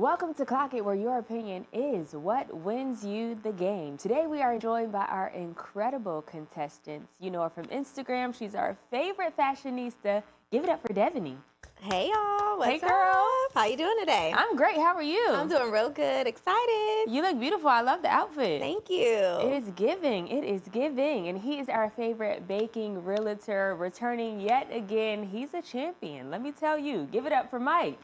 Welcome to Clock It, where your opinion is what wins you the game. Today we are joined by our incredible contestants. You know her from Instagram. She's our favorite fashionista. Give it up for Devyni. Hey y'all, what's Hey girl. up? How you doing today? I'm great. How are you? I'm doing real good. Excited. You look beautiful. I love the outfit. Thank you. It is giving. It is giving. And he is our favorite baking realtor, returning yet again. He's a champion. Let me tell you. Give it up for Myk.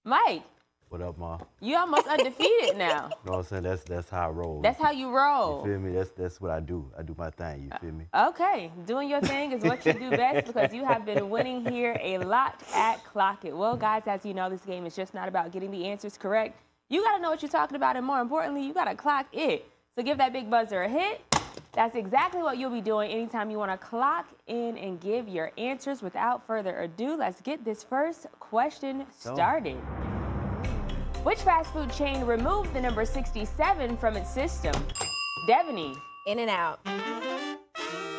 Myk. What up, Ma? You almost undefeated now. You know what I'm saying? That's how I roll. That's how you roll. You feel me? That's what I do. I do my thing. You feel me? Okay. Doing your thing is what you do best because you have been winning here a lot at Clock It. Well, guys, as you know, this game is just not about getting the answers correct. You got to know what you're talking about, and more importantly, you got to clock it. So give that big buzzer a hit. That's exactly what you'll be doing anytime you want to clock in and give your answers. Without further ado, let's get this first question started. Which fast food chain removed the number 67 from its system? Devyni. In-N-Out.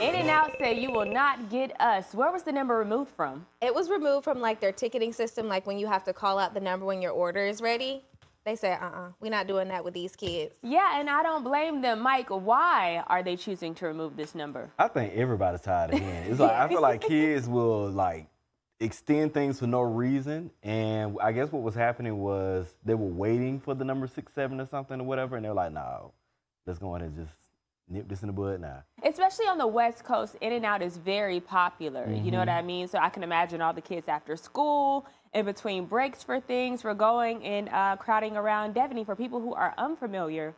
In-N-Out said you will not get us. Where was the number removed from? It was removed from like their ticketing system, like when you have to call out the number when your order is ready. They said, we're not doing that with these kids. Yeah, and I don't blame them. Myk, why are they choosing to remove this number? I think everybody's tired of hearing it. It's like I feel like kids will like extend things for no reason, and I guess what was happening was they were waiting for the number 67 or something or whatever, and they're like, no, let's go ahead and just nip this in the bud now. Especially on the West Coast, In-N-Out is very popular. You know what I mean? So I can imagine all the kids after school, in between breaks for things, were going and crowding around. Devyni, for people who are unfamiliar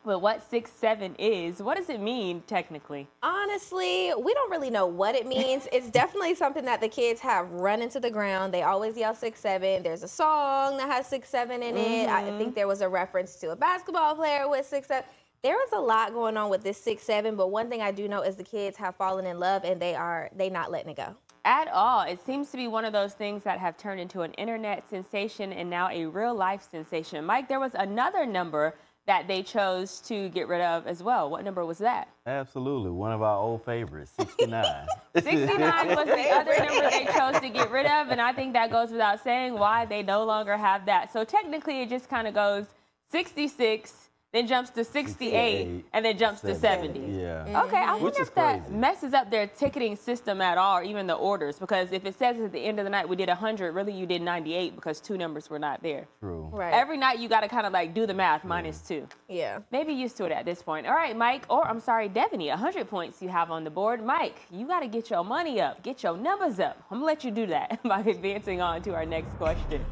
with what 6-7 is, what does it mean technically? Honestly, we don't really know what it means. It's definitely something that the kids have run into the ground. They always yell 6-7. There's a song that has 6-7 in it. I think there was a reference to a basketball player with 6-7. There was a lot going on with this 6-7, but one thing I do know is the kids have fallen in love and they not letting it go. At all. It seems to be one of those things that have turned into an internet sensation and now a real life sensation. Myk, there was another number that they chose to get rid of as well. What number was that? Absolutely. One of our old favorites, 69. 69 was the other number they chose to get rid of, and I think that goes without saying why they no longer have that. So technically, it just kind of goes 66, then jumps to 68, and then jumps to 70. Yeah. Okay, I wonder if that crazy. messes up their ticketing system at all, or even the orders, because if it says at the end of the night we did 100, really you did 98 because 2 numbers were not there. True. Right. Every night you got to kind of like do the math, -2. Yeah. Maybe used to it at this point. All right, Myk, or I'm sorry, Devyni, 100 points you have on the board. Myk, you got to get your money up, get your numbers up. I'm going to let you do that by advancing on to our next question.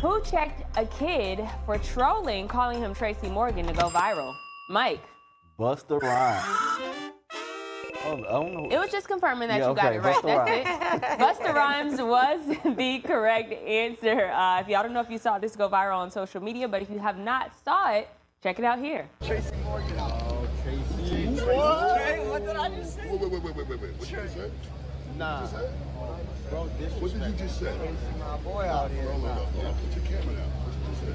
Who checked a kid for trolling, calling him Tracy Morgan to go viral? Myk. Busta Rhymes. Oh, I don't know. It was just confirming that Yeah, you got okay, it right. Busta That's it. Busta Rhymes was the correct answer. If y'all don't know if you saw this go viral on social media, but if you have not saw it, check it out here. Tracy Morgan. Oh, Tracy. What did I just say? Wait. What did you say? Nah. Bro, What did you just say? Tracy, my boy out here. Hold on. Put your camera down. What did you say?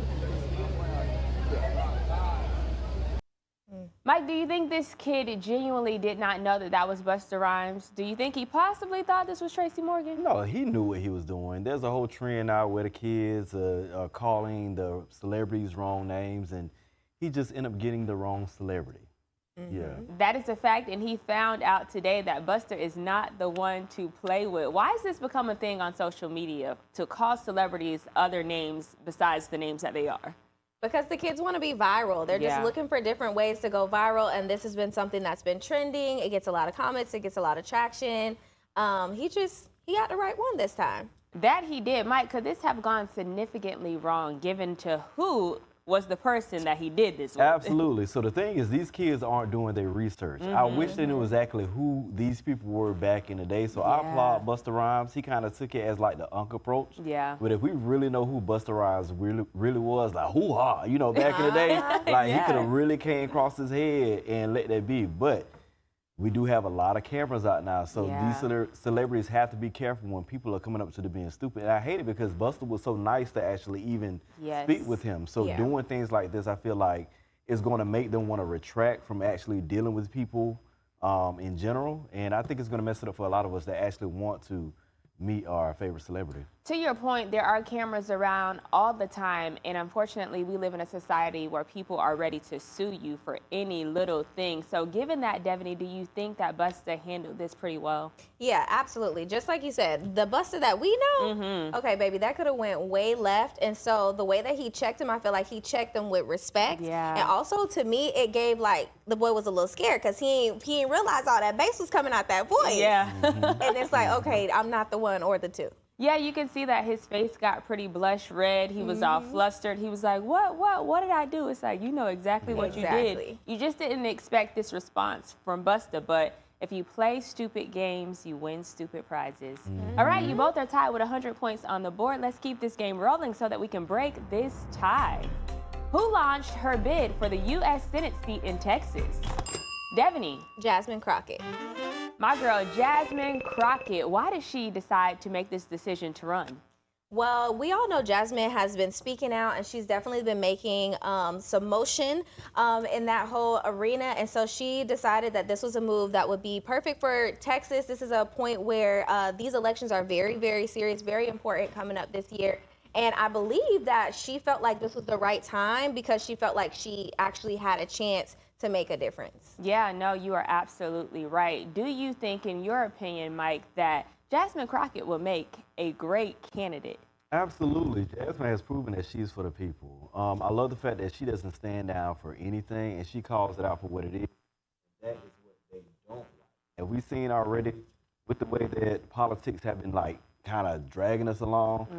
Myk, do you think this kid genuinely did not know that that was Busta Rhymes? Do you think he possibly thought this was Tracy Morgan? No, he knew what he was doing. There's a whole trend out where the kids are calling the celebrities wrong names, and he just ended up getting the wrong celebrity. Yeah. That is a fact, and he found out today that Busta is not the one to play with. Why has this become a thing on social media, to call celebrities other names besides the names that they are? Because the kids want to be viral. They're just looking for different ways to go viral, and this has been something that's been trending. It gets a lot of comments. It gets a lot of traction. He got the right one this time. That he did. Myk, could this have gone significantly wrong given to who was the person that he did this with? Absolutely. So the thing is, these kids aren't doing their research. I wish they knew exactly who these people were back in the day. So I applaud Busta Rhymes. He kind of took it as like the unk approach. Yeah. But if we really know who Busta Rhymes really was, like hoo-ha, you know, back in the day, like he could have really came across his head and let that be. But we do have a lot of cameras out now, so these celebrities have to be careful when people are coming up to them being stupid. And I hate it because Busta was so nice to actually even speak with him. So doing things like this, I feel like is going to make them want to retract from actually dealing with people in general. And I think it's going to mess it up for a lot of us that actually want to meet our favorite celebrity. To your point, there are cameras around all the time, and unfortunately, we live in a society where people are ready to sue you for any little thing. So given that, Devyni, do you think that Busta handled this pretty well? Yeah, absolutely. Just like you said, the Busta that we know, okay, baby, that could have went way left. And so the way that he checked him, I feel like he checked him with respect. Yeah. And also, to me, it gave, like, the boy was a little scared because he ain't realized all that bass was coming out that voice. Yeah. And it's like, okay, I'm not the one or the two. Yeah, you can see that his face got pretty blush red. He was all flustered. He was like, what did I do? It's like, you know exactly what you did. You just didn't expect this response from Busta, but if you play stupid games, you win stupid prizes. All right, you both are tied with 100 points on the board. Let's keep this game rolling so that we can break this tie. Who launched her bid for the U.S. Senate seat in Texas? Devyni. Jasmine Crockett. My girl, Jasmine Crockett. Why did she decide to make this decision to run? Well, we all know Jasmine has been speaking out, and she's definitely been making some motion in that whole arena. And so she decided that this was a move that would be perfect for Texas. This is a point where these elections are very, very serious, very important coming up this year. And I believe that she felt like this was the right time because she felt like she actually had a chance to make a difference. Yeah, no, you are absolutely right. Do you think, in your opinion, Myk, that Jasmine Crockett will make a great candidate? Absolutely. Jasmine has proven that she's for the people. I love the fact that she doesn't stand down for anything, and she calls it out for what it is. That is what they don't like. And we've seen already with the way that politics have been, like, kind of dragging us along. She's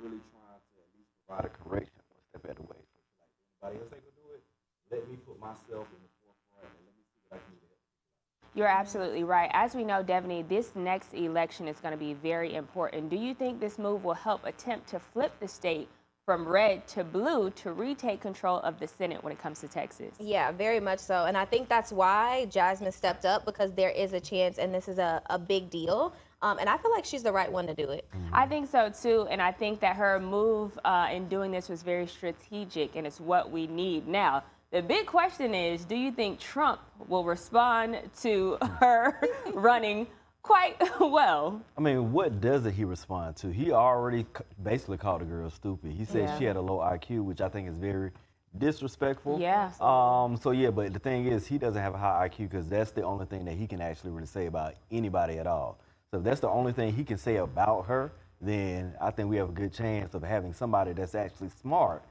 really trying to at least provide a correction one step at a way. So, like, anybody else ain't gonna do it? Let me put myself in the forefront and let me see what I can do. You're absolutely right. As we know, Devyni, this next election is going to be very important. Do you think this move will help attempt to flip the state from red to blue to retake control of the Senate when it comes to Texas? Yeah, very much so. And I think that's why Jasmine stepped up, because there is a chance, and this is a big deal. And I feel like she's the right one to do it. I think so, too. And I think that her move in doing this was very strategic, and it's what we need now. The big question is, do you think Trump will respond to her running quite well? I mean, what doesn't he respond to? He already basically called the girl stupid. He said she had a low IQ, which I think is very disrespectful. Yeah. So yeah, but the thing is, he doesn't have a high IQ because that's the only thing that he can actually really say about anybody at all. So if that's the only thing he can say about her, then I think we have a good chance of having somebody that's actually smart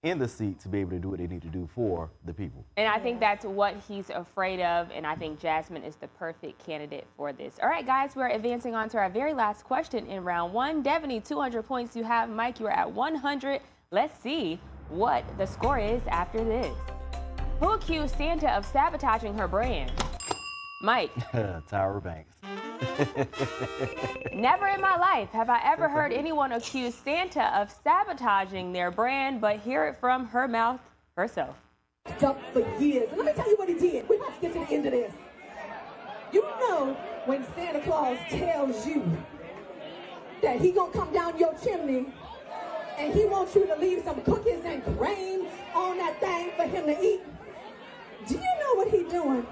in the seat to be able to do what they need to do for the people. And I think that's what he's afraid of, and I think Jasmine is the perfect candidate for this. All right, guys, we're advancing on to our very last question in round one. Devyni, 200 points you have. Myk, you're at 100. Let's see what the score is after this. Who accused Santa of sabotaging her brand? Myk. Tyra Banks. Never in my life have I ever heard anyone accuse Santa of sabotaging their brand, but hear it from her mouth herself. Up for years. And let me tell you what he did. We're about to get to the end of this. You know, when Santa Claus tells you that he gonna come down your chimney and he wants you to leave some cookies and cream on that thing for him to eat, do you know what he doing?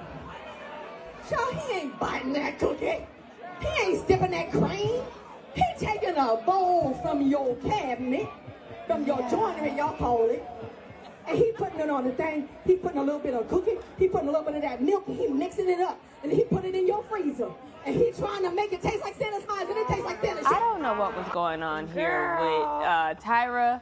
Child, he ain't biting that cookie. He ain't sipping that cream. He taking a bowl from your cabinet, from your joinery, y'all call it, and he putting it on the thing. He putting a little bit of cookie. He putting a little bit of that milk, and he mixing it up, and he put it in your freezer. And he trying to make it taste like Santa's pies, and it tastes like Santa's shit. I don't know what was going on here with Tyra,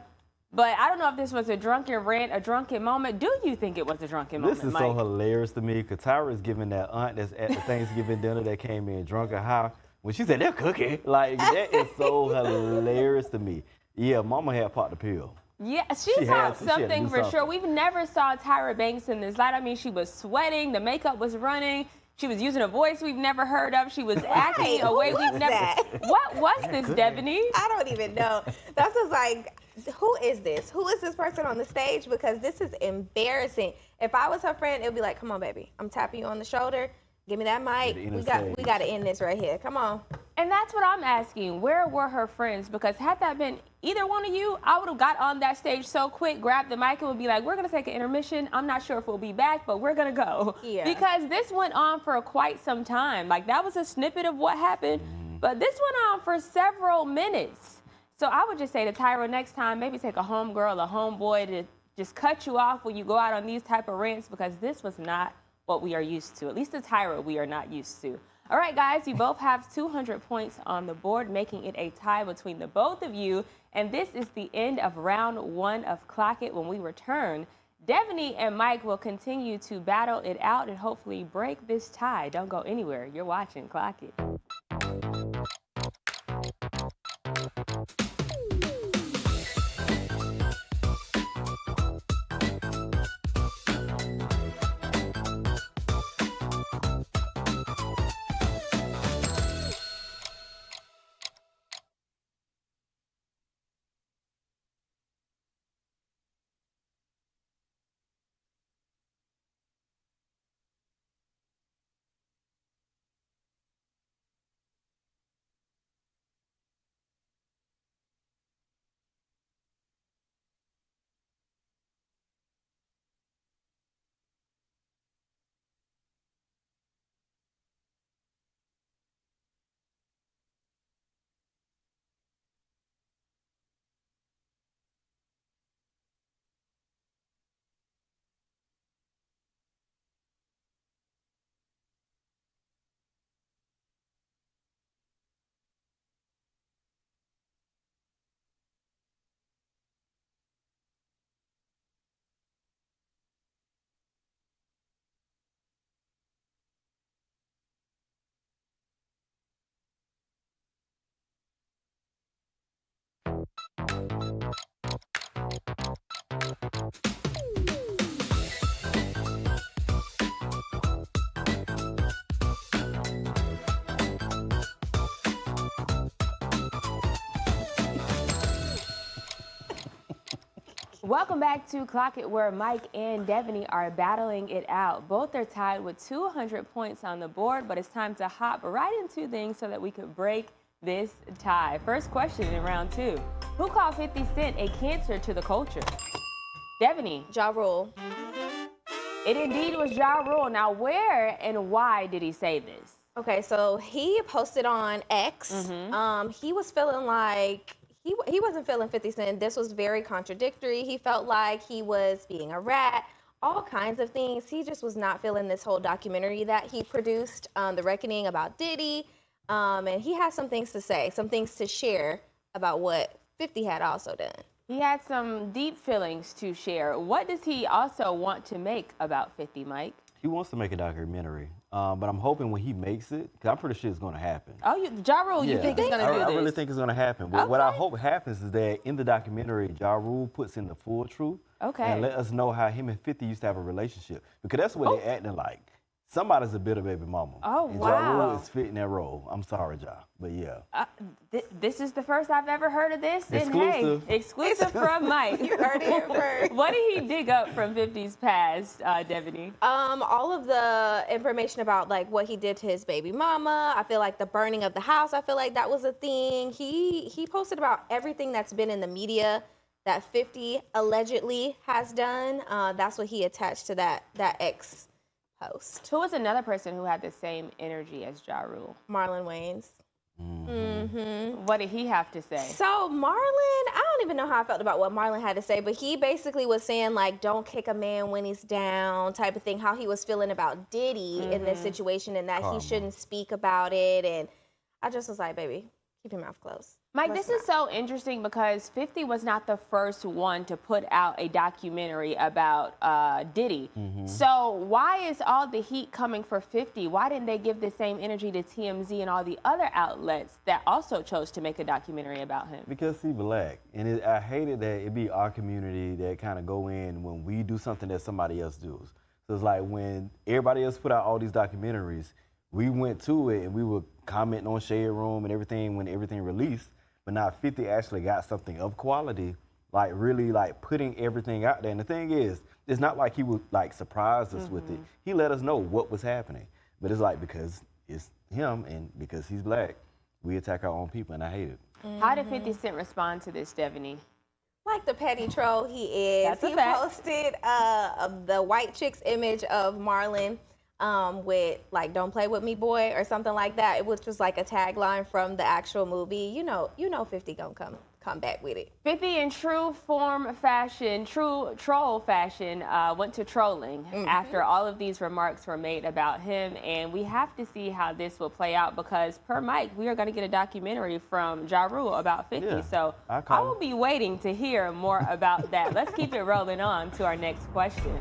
but I don't know if this was a drunken rant, a drunken moment. Do you think it was a drunken moment, This is so hilarious to me because Tyra is giving that aunt that's at the Thanksgiving dinner that came in drunk or high. When she said, they're cooking, like, that is so hilarious to me. Yeah, Mama had popped the pill. Yeah, she saw something for sure. We've never saw Tyra Banks in this light. I mean, she was sweating, the makeup was running. She was using a voice we've never heard of. She was acting a way we've never. What was this, Devyni? I don't even know. That's just like, who is this? Who is this person on the stage? Because this is embarrassing. If I was her friend, it would be like, come on, baby. I'm tapping you on the shoulder. Give me that mic. We got to end this right here. Come on. And that's what I'm asking. Where were her friends? Because had that been either one of you, I would have got on that stage so quick, grabbed the mic, and would be like, we're going to take an intermission. I'm not sure if we'll be back, but we're going to go. Yeah. Because this went on for quite some time. Like, that was a snippet of what happened, but this went on for several minutes. So I would just say to Tyra, next time, maybe take a homegirl or homeboy to just cut you off when you go out on these type of rants, because this was not what we are used to. At least to Tyra, we are not used to. All right, guys, you both have 200 points on the board, making it a tie between the both of you. And this is the end of round 1 of Clock It. When we return, Devyni and Myk will continue to battle it out and hopefully break this tie. Don't go anywhere. You're watching Clock It. Welcome back to Clock It, where Myk and Devyni are battling it out. Both are tied with 200 points on the board, but it's time to hop right into things so that we could break this tie. First question in round 2. Who called 50 Cent a cancer to the culture? Devyni. Ja Rule. It indeed was Ja Rule. Now, where and why did he say this? Okay, so he posted on X. He was feeling like he wasn't feeling 50 Cent. This was very contradictory. He felt like he was being a rat, all kinds of things. He just was not feeling this whole documentary that he produced, The Reckoning, about Diddy. And he has some things to say, some things to share about what 50 had also done. He had some deep feelings to share. What does he also want to make about 50, Myk? He wants to make a documentary, but I'm hoping when he makes it, because I'm pretty sure it's going to happen. Oh, Ja Rule, you think he's going to do this? I really think it's going to happen. But what I hope happens is that in the documentary, Ja Rule puts in the full truth and let us know how him and 50 used to have a relationship. Because that's what they're acting like. Somebody's a bitter baby mama. Oh, and wow. Ja Rule is fitting that role. I'm sorry, Ja, but yeah. This is the first I've ever heard of this. Exclusive. And hey, exclusive from Myk. You heard it here first. What did he dig up from 50's past, Devyni? All of the information about like what he did to his baby mama. I feel like the burning of the house, I feel like that was a thing. He posted about everything that's been in the media that 50 allegedly has done. That's what he attached to that X post. Who was another person who had the same energy as Ja Rule? Marlon Wayans. What did he have to say? So Marlon, I don't even know how I felt about what Marlon had to say, but he basically was saying like, don't kick a man when he's down type of thing, how he was feeling about Diddy in this situation and that he shouldn't speak about it. And I just was like, baby, keep your mouth closed. Myk, this is so interesting because 50 was not the first one to put out a documentary about Diddy. So why is all the heat coming for 50? Why didn't they give the same energy to TMZ and all the other outlets that also chose to make a documentary about him? Because he black. And I hated that it be our community that kind of go in when we do something that somebody else does. So it's like when everybody else put out all these documentaries, we went to it and we were commenting on Shade Room and everything when everything released. But now 50 actually got something of quality, like really like putting everything out there. And the thing is, it's not like he would like surprise us with it. He let us know what was happening. But it's like because it's him and because he's black, we attack our own people and I hate it. How did 50 Cent respond to this, Devyni? Like the petty troll he is. That's a he fact. posted the white chick's image of Marlon with like "Don't play with me, boy" or something like that, which was like a tagline from the actual movie. You know 50 gonna come come back with it. 50 in true troll fashion, went to trolling after all of these remarks were made about him. And we have to see how this will play out because per Myk, we are going to get a documentary from Ja Rule about 50. Yeah, So I will be waiting to hear more about that. Let's keep it rolling on to our next question.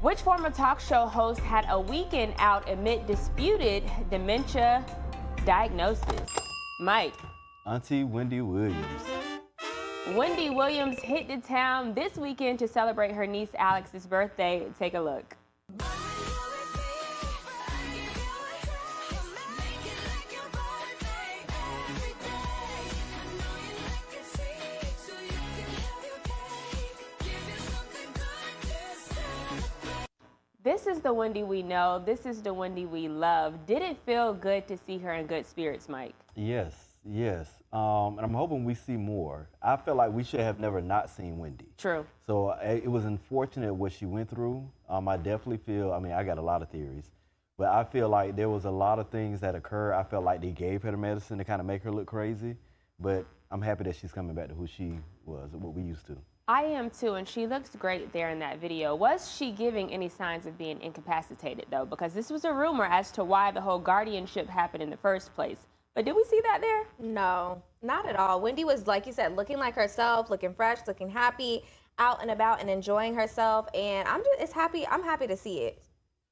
Which former talk show host had a weekend out amid disputed dementia diagnosis? Myk. Auntie Wendy Williams. Wendy Williams hit the town this weekend to celebrate her niece Alex's birthday. Take a look. This is the Wendy we know. This is the Wendy we love. Did it feel good to see her in good spirits, Myk? Yes, yes. And I'm hoping we see more. I felt like we should have never not seen Wendy. True. So it was unfortunate what she went through. I definitely feel, I got a lot of theories, but I feel like there was a lot of things that occurred. I felt like they gave her the medicine to kind of make her look crazy, but I'm happy that she's coming back to who she was, what we used to. I am too, and she looks great there in that video. Was she giving any signs of being incapacitated though? Because this was a rumor as to why the whole guardianship happened in the first place. But did we see that there? No, not at all. Wendy was, like you said, looking like herself, looking fresh, looking happy, out and about and enjoying herself. And I'm happy to see it.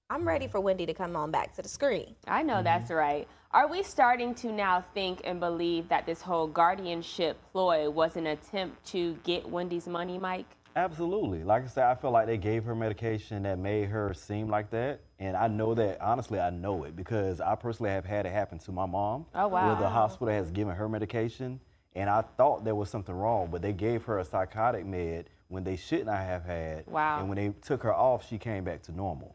I'm ready for Wendy to come on back to the screen. I know that's right. Are we starting to now think and believe that this whole guardianship ploy was an attempt to get Wendy's money, Myk? Absolutely. Like I said, I feel like they gave her medication that made her seem like that. And I know that, honestly, I know it because I personally have had it happen to my mom. Oh, wow. Where the hospital has given her medication. And I thought there was something wrong, but they gave her a psychotic med when they should not have had. Wow. And when they took her off, she came back to normal.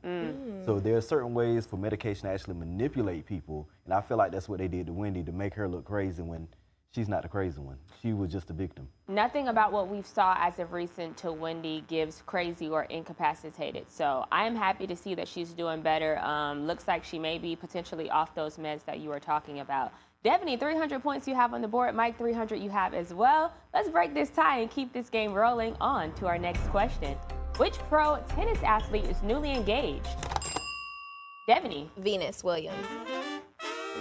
So there are certain ways for medication to actually manipulate people. And I feel like that's what they did to Wendy to make her look crazy when she's not the crazy one. She was just a victim. Nothing about what we've saw as of recent to Wendy gives crazy or incapacitated. So I am happy to see that she's doing better. Looks like she may be potentially off those meds that you were talking about. Devyni, 300 points you have on the board. Myk, 300 you have as well. Let's break this tie and keep this game rolling on to our next question. Which pro tennis athlete is newly engaged? Devyni. Venus Williams.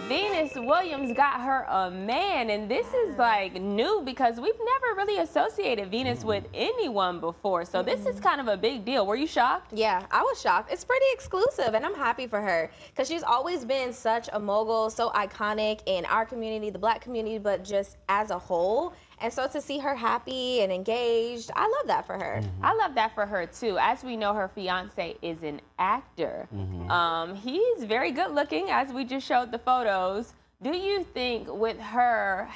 Venus Williams got her a man, and this is like new because we've never really associated Venus with anyone before. So this is kind of a big deal. Were you shocked? Yeah, I was shocked. It's pretty exclusive, and I'm happy for her because she's always been such a mogul, so iconic in our community, the Black community, but just as a whole. And so to see her happy and engaged, I love that for her. I love that for her too. As we know, her fiance is an actor. He's very good looking, as we just showed the photos. Do you think with her,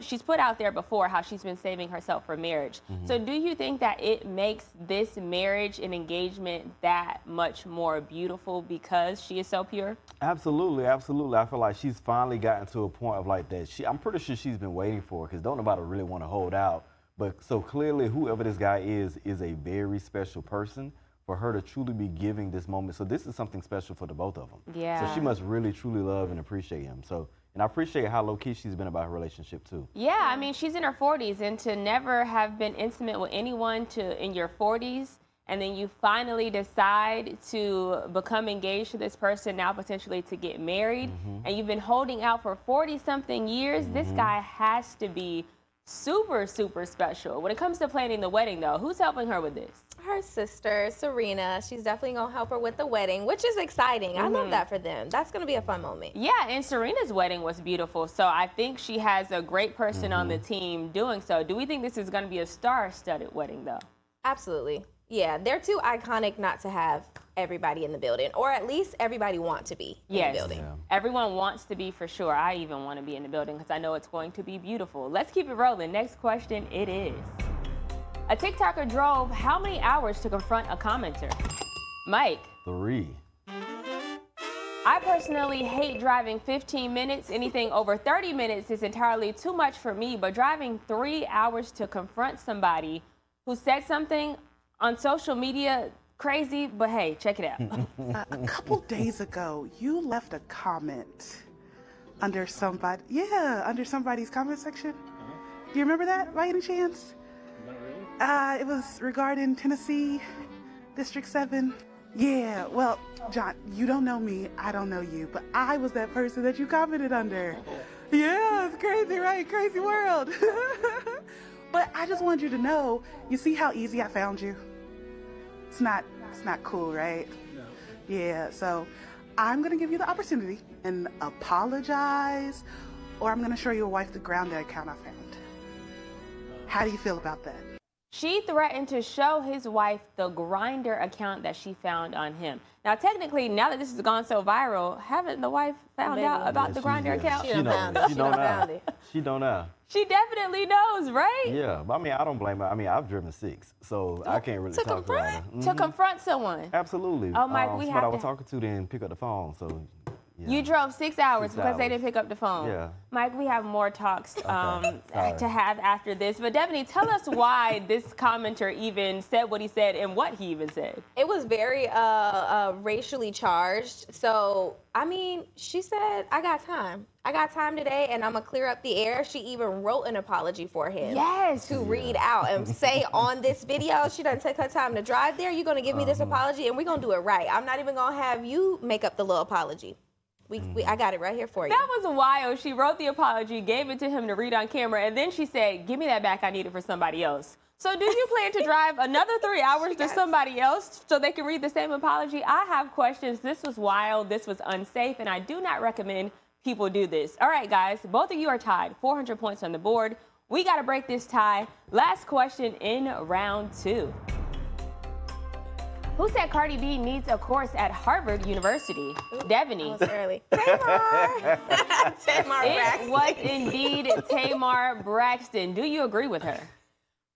she's put out there before how she's been saving herself for marriage. So do you think that it makes this marriage and engagement that much more beautiful because she is so pure? Absolutely, absolutely. I feel like she's finally gotten to a point of like that. I'm pretty sure she's been waiting for it because don't nobody really want to hold out. But so clearly whoever this guy is a very special person for her to truly be giving this moment. So this is something special for the both of them. Yeah. So she must really, truly love and appreciate him. So, and I appreciate how low-key she's been about her relationship too. Yeah, I mean, she's in her 40s, and to never have been intimate with anyone in your 40s, and then you finally decide to become engaged to this person, now potentially to get married, and you've been holding out for 40-something years, this guy has to be super, super special. When it comes to planning the wedding, though, who's helping her with this? Her sister, Serena. She's definitely going to help her with the wedding, which is exciting. I love that for them. That's going to be a fun moment. Yeah, and Serena's wedding was beautiful, so I think she has a great person on the team doing so. Do we think this is going to be a star-studded wedding, though? Absolutely. Yeah, they're too iconic not to have everybody in the building, or at least everybody want to be in the building. Yeah. Everyone wants to be, for sure. I even want to be in the building because I know it's going to be beautiful. Let's keep it rolling. Next question, it is. A TikToker drove how many hours to confront a commenter? Myk. 3. I personally hate driving 15 minutes. Anything over 30 minutes is entirely too much for me, but driving 3 hours to confront somebody who said something on social media, crazy, but hey, check it out. A couple days ago, you left a comment under somebody's comment section. Do you remember that by any chance? Not really. It was regarding Tennessee, District 7. Yeah, well, John, you don't know me, I don't know you, but I was that person that you commented under. Yeah, it's crazy, right? Crazy world. But I just wanted you to know, you see how easy I found you? It's not cool, right? No. Yeah, so I'm gonna give you the opportunity and apologize, or I'm gonna show your wife the Grounded account I found. How do you feel about that? She threatened to show his wife the Grindr account that she found on him. Now, technically, now that this has gone so viral, haven't the wife found out about the Grindr account? She done found it. She don't know. She definitely knows, right? Yeah, but I mean, I don't blame her. I mean, I've driven 6, so I can't really talk about her. To confront someone. Absolutely. Oh, Myk, we somebody have I was to- talking to didn't pick up the phone, so. Yeah. You drove 6 hours 6 because they hours. didn't pick up the phone. Yeah. Myk, we have more talks Sorry. to have after this. But Devyni, tell us why this commenter even said what he said and what he even said. It was very racially charged. So, I mean, she said, I got time. I got time today, and I'm going to clear up the air. She even wrote an apology for him. Yes. To read out and say on this video, she doesn't take her time to drive there. You're going to give me this apology, and we're going to do it right. I'm not even going to have you make up the little apology. I got it right here for you. That was wild. She wrote the apology, gave it to him to read on camera, and then she said, give me that back. I need it for somebody else. So do you plan to drive another 3 hours to somebody else so they can read the same apology? I have questions. This was wild. This was unsafe, and I do not recommend people do this. All right, guys, both of you are tied. 400 points on the board. We got to break this tie. Last question in round 2. Who said Cardi B needs a course at Harvard University? Devyni. That was early. Tamar. Tamar It Braxton. was indeed Tamar Braxton. Do you agree with her?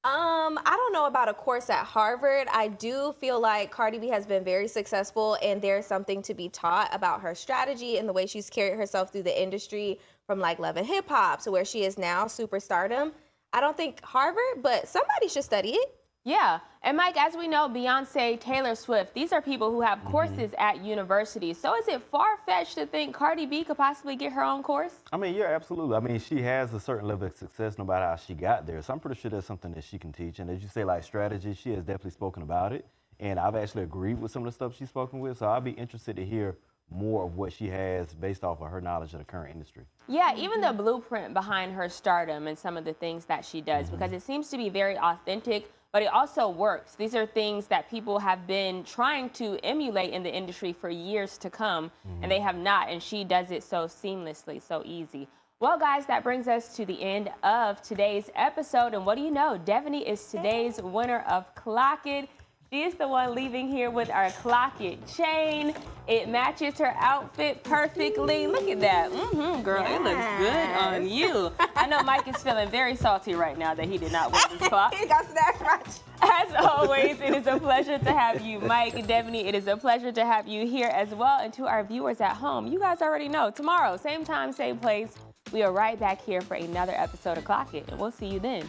I don't know about a course at Harvard. I do feel like Cardi B has been very successful, and there's something to be taught about her strategy and the way she's carried herself through the industry from like Love and Hip Hop to where she is now, superstardom. I don't think Harvard, but somebody should study it. Yeah, and Myk, as we know, Beyonce, Taylor Swift, these are people who have courses at universities. So is it far-fetched to think Cardi B could possibly get her own course? I mean, yeah, absolutely. I mean, she has a certain level of success no matter how she got there. So I'm pretty sure that's something that she can teach. And as you say, like strategy, she has definitely spoken about it. And I've actually agreed with some of the stuff she's spoken with. So I'll be interested to hear more of what she has based off of her knowledge of the current industry. Yeah, even the blueprint behind her stardom and some of the things that she does, because it seems to be very authentic, but it also works. These are things that people have been trying to emulate in the industry for years to come, and they have not, and she does it so seamlessly, so easy. Well, guys, that brings us to the end of today's episode, and what do you know? Devyni is today's winner of Clock It. She is the one leaving here with our Clock It chain. It matches her outfit perfectly. Look at that. Girl, it looks good on you. I know Myk is feeling very salty right now that he did not win this clock. He got snatched right. As always, it is a pleasure to have you, Myk and Devyni. It is a pleasure to have you here as well. And to our viewers at home, you guys already know, tomorrow, same time, same place, we are right back here for another episode of Clock It, and we'll see you then.